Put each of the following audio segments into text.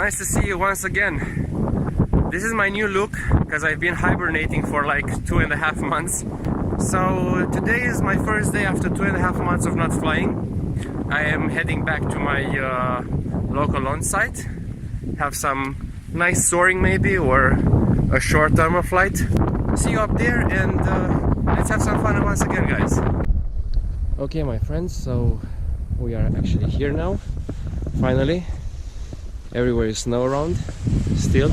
Nice to see you once again. This is my new look because I've been hibernating for like 2.5 months. So today is my first day after 2.5 months of not flying. I am heading back to my local launch site. Have some nice soaring maybe, or a short thermal flight. See you up there, and let's have some fun once again, guys. Okay, my friends, so we are actually here now. Finally, everywhere is snow around still,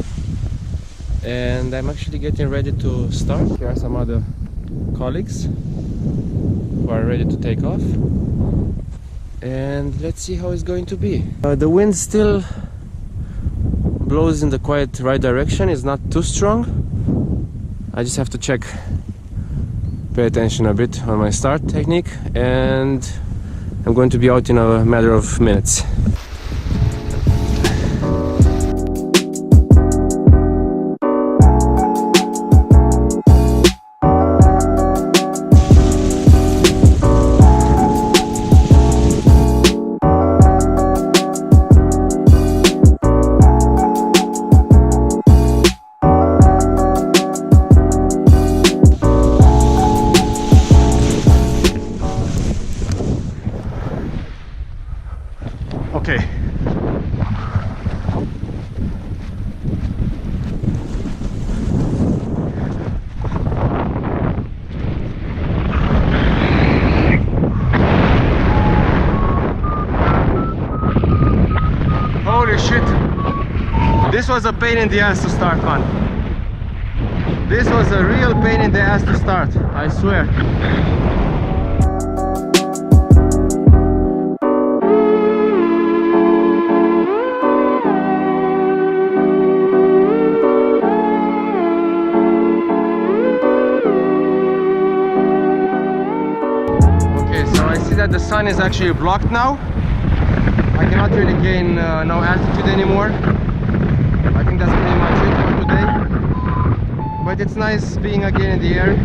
and I'm actually getting ready to start. Here are some other colleagues who are ready to take off, and let's see how it's going to be. The wind still blows in the quite right direction. It's not too strong. I just have to pay attention a bit on my start technique, and I'm going to be out in a matter of minutes. Okay. Holy shit. This was a pain in the ass to start, man. This was a real pain in the ass to start, I swear. That the sun is actually blocked now. I cannot really gain no altitude anymore. I think that's pretty much it for today, but it's nice being again in the air.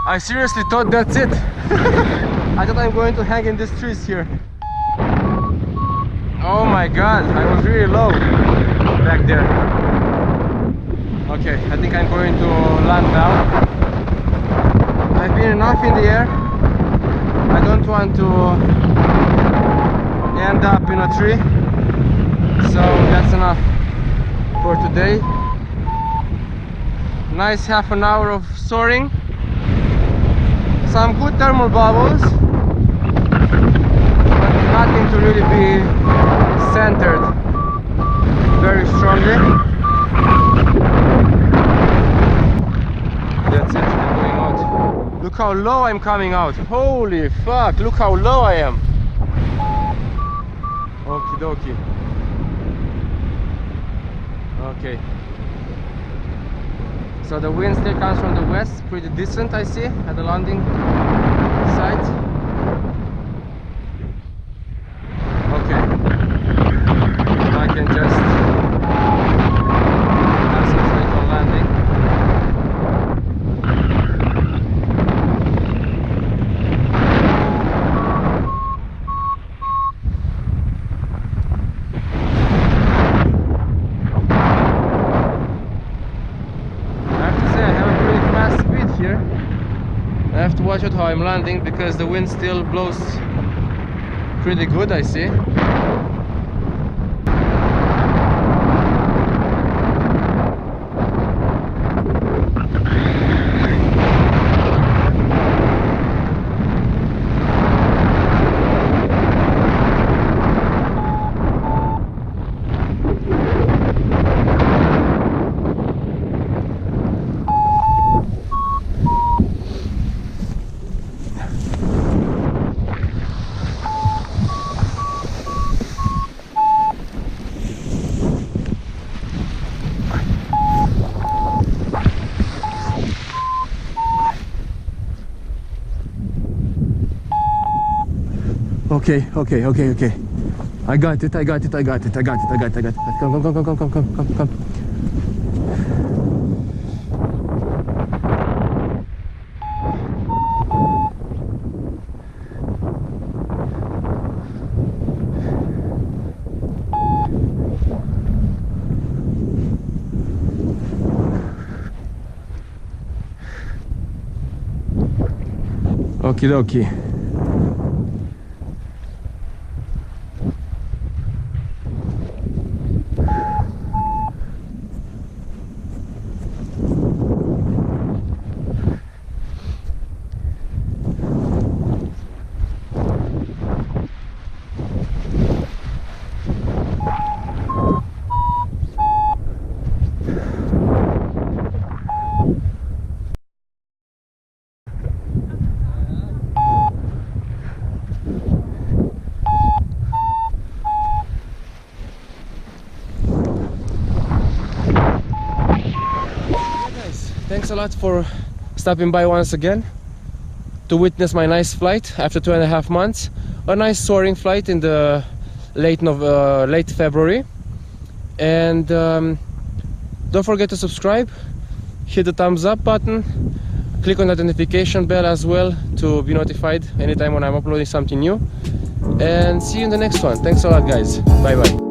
I seriously thought that's it. I thought I'm going to hang in these trees here. Oh my god, I was really low back there. Okay, I think I'm going to land now. I've been enough in the air. I don't want to end up in a tree. So that's enough for today. Nice half an hour of soaring. Some good thermal bubbles, but nothing to really be centered very strongly. That's it, I'm going out. Look how low I'm coming out. Holy fuck, look how low I am. Okie dokie. Okay. So the wind still comes from the west, pretty decent I see at the landing site. Okay. I can just concentrate on landing. I have to watch out how I'm landing because the wind still blows pretty good, I see. Okay. I got it. Come. Okie dokie. Thanks a lot for stopping by once again to witness my nice flight after 2.5 months. A nice soaring flight in the late February. And don't forget to subscribe, hit the thumbs up button, click on that notification bell as well to be notified anytime when I'm uploading something new. And see you in the next one. Thanks a lot, guys. Bye bye.